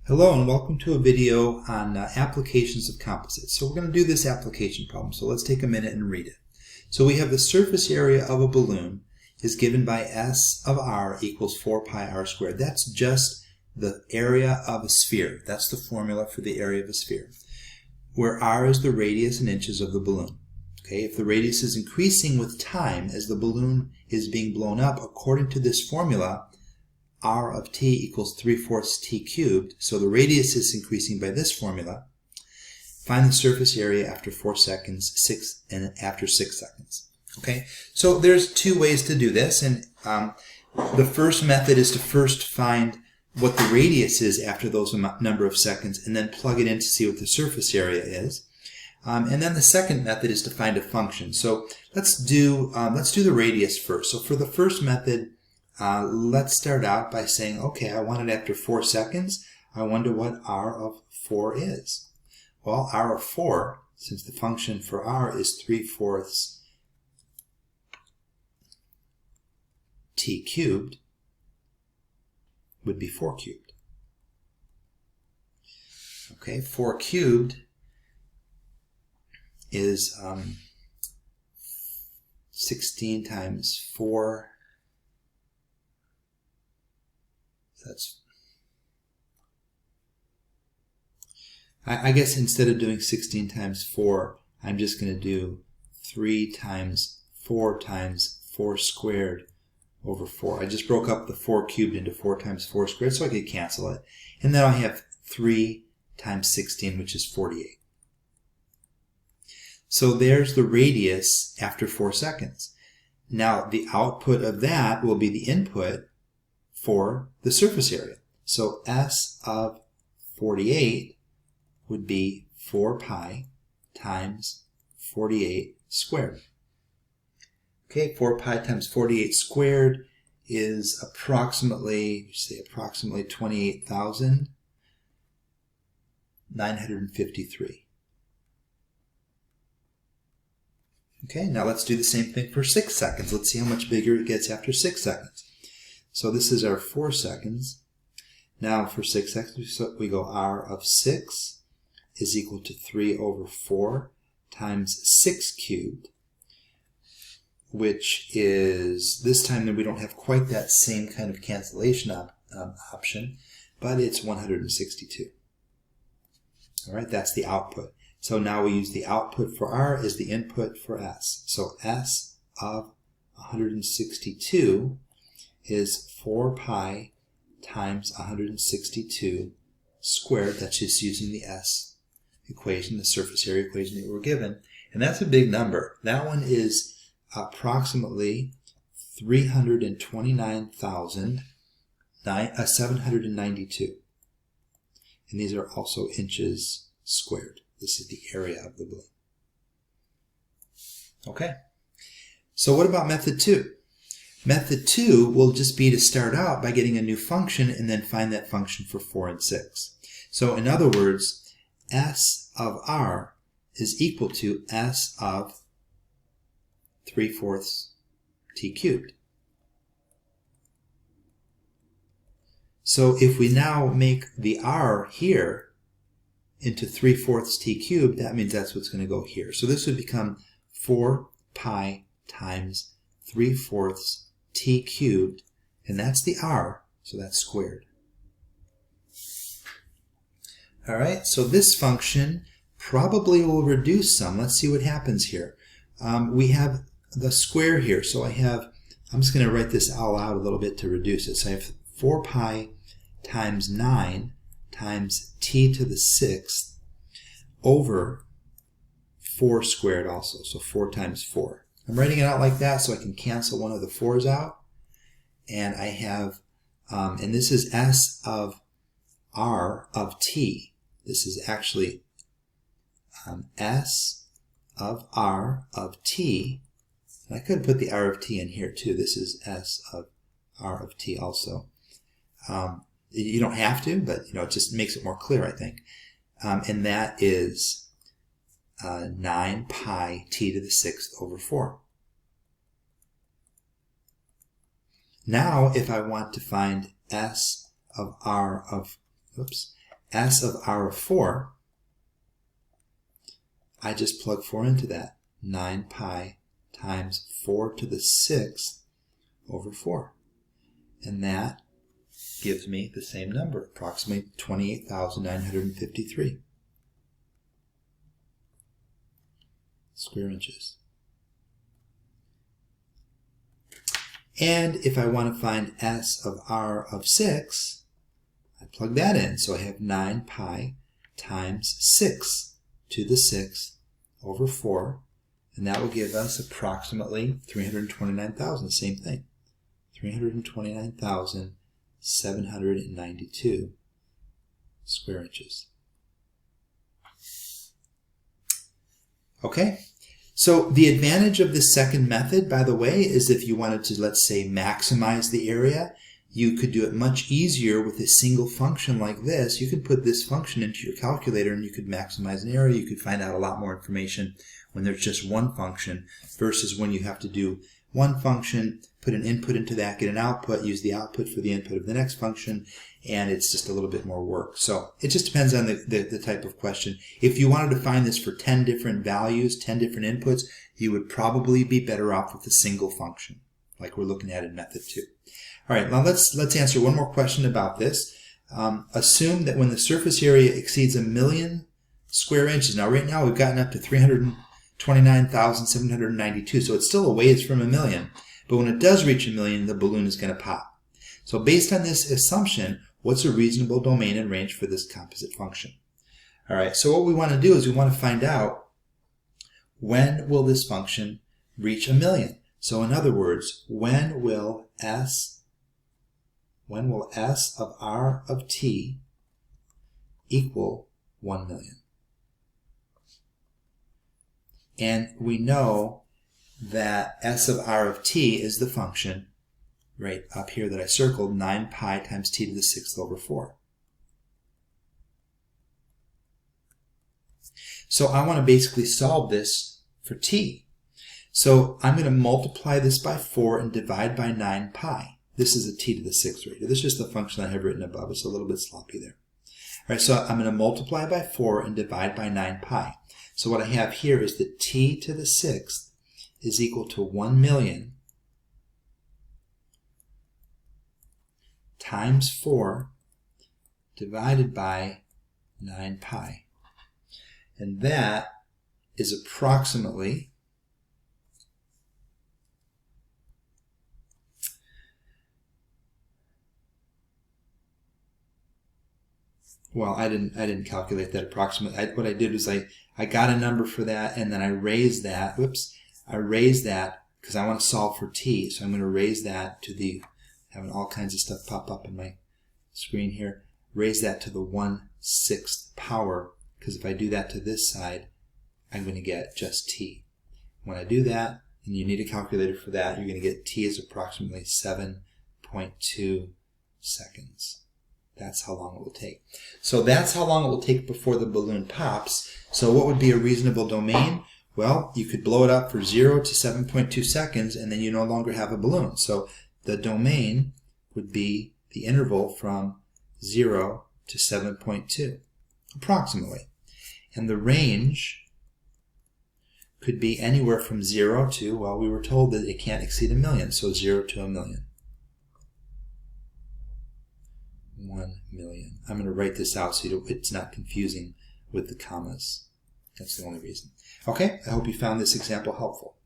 Hello and welcome to a video on applications of composites. So we're going to do this application problem. So let's take a minute and read it. So we have the surface area of a balloon is given by S of R equals 4 pi r squared. That's just the area of a sphere. That's the formula for the area of a sphere, where R is the radius in inches of the balloon. Okay, if the radius is increasing with time as the balloon is being blown up, according to this formula, R of t equals 3/4 t cubed, so the radius is increasing by this formula. Find the surface area after 4 seconds, and after 6 seconds. Okay, so there's two ways to do this, and the first method is to first find what the radius is after those number of seconds, and then plug it in to see what the surface area is. And then the second method is to find a function. So let's do the radius first. So for the first method, let's start out by saying, okay, I want it after 4 seconds. I wonder what R of 4 is. Well, R of 4, since the function for R is 3/4 t cubed, would be 4 cubed. Okay, 4 cubed is 16 times 4. That's, I guess instead of doing 16 times 4, I'm just going to do 3 times 4 times 4 squared over 4. I just broke up the 4 cubed into 4 times 4 squared so I could cancel it. And then I have 3 times 16, which is 48. So there's the radius after 4 seconds. Now the output of that will be the input for the surface area. So S of 48 would be 4 pi times 48 squared. Okay, 4 pi times 48 squared is approximately 28,953. Okay, now let's do the same thing for 6 seconds. Let's see how much bigger it gets after 6 seconds. So this is our 4 seconds. Now for 6 seconds, we go R of 6 is equal to 3/4 times 6 cubed, which is, this time that we don't have quite that same kind of cancellation option, but it's 162. All right, that's the output. So now we use the output for R as the input for S. So S of 162 is 4 pi times 162 squared. That's just using the S equation, the surface area equation that we were given. And that's a big number. That one is approximately 329,792. And these are also inches squared. This is the area of the balloon. Okay. So what about method 2? Method 2 will just be to start out by getting a new function and then find that function for 4 and 6. So in other words, S of R is equal to S of 3/4 t cubed. So if we now make the R here into 3/4 t cubed, that means that's what's going to go here. So this would become 4 pi times 3/4 t cubed, and that's the R, so that's squared. All right, so this function probably will reduce some. Let's see what happens here. We have the square here, so I'm just going to write this all out a little bit to reduce it. So I have 4 pi times 9 times t to the 6th over 4 squared also, so 4 times 4. I'm writing it out like that so I can cancel one of the 4's out. And I have, and this is S of R of t. This is actually S of R of t. And I could put the R of t in here too. This is S of R of t also. You don't have to, but it just makes it more clear, I think. And that is 9 pi t to the 6th over 4. Now, if I want to find S of R of S of R of 4, I just plug 4 into that. 9 pi times 4 to the 6th over 4. And that gives me the same number, approximately 28,953 square inches. And if I want to find S of R of 6, I plug that in. So I have 9 pi times 6 to the 6th over 4. And that will give us approximately 329,000, same thing. 329,792 square inches. Okay, so the advantage of this second method, by the way, is if you wanted to, let's say, maximize the area, you could do it much easier with a single function like this. You could put this function into your calculator and you could maximize an area. You could find out a lot more information when there's just one function versus when you have to do one function, put an input into that, get an output, use the output for the input of the next function, and it's just a little bit more work. So it just depends on the type of question. If you wanted to find this for 10 different values, 10 different inputs, you would probably be better off with a single function, like we're looking at in method 2. All right, now let's answer one more question about this. Assume that when the surface area exceeds 1,000,000 square inches, now right now we've gotten up to 329,792, so it's still a ways from 1,000,000. But when it does reach 1,000,000, the balloon is going to pop. So based on this assumption, what's a reasonable domain and range for this composite function? All right, so what we want to do is we want to find out when will this function reach 1,000,000. So in other words, when will S of R of t equal 1,000,000? And we know that S of R of t is the function right up here that I circled, 9 pi times t to the 6th over 4. So I want to basically solve this for t. So I'm going to multiply this by 4 and divide by 9 pi. This is a t to the 6th right here. This is just the function I have written above. It's a little bit sloppy there. All right, so I'm going to multiply by 4 and divide by 9 pi. So what I have here is that t to the 6th is equal to 1,000,000 times 4 divided by 9 pi. And that is approximately well, I didn't calculate that approximately. What I did was I got a number for that, and then I raised that. Whoops. I raised that because I want to solve for t. So I'm going to raise that to the, having all kinds of stuff pop up in my screen here, raise that to the 1/6 power, because if I do that to this side, I'm going to get just t. When I do that, and you need a calculator for that, you're going to get t is approximately 7.2 seconds. That's how long it will take. So that's how long it will take before the balloon pops. So what would be a reasonable domain? Well, you could blow it up for 0 to 7.2 seconds, and then you no longer have a balloon. So the domain would be the interval from 0 to 7.2, approximately. And the range could be anywhere from 0 to, well, we were told that it can't exceed 1,000,000, so 0 to 1,000,000. 1,000,000. I'm going to write this out so it's not confusing with the commas. That's the only reason. Okay, I hope you found this example helpful.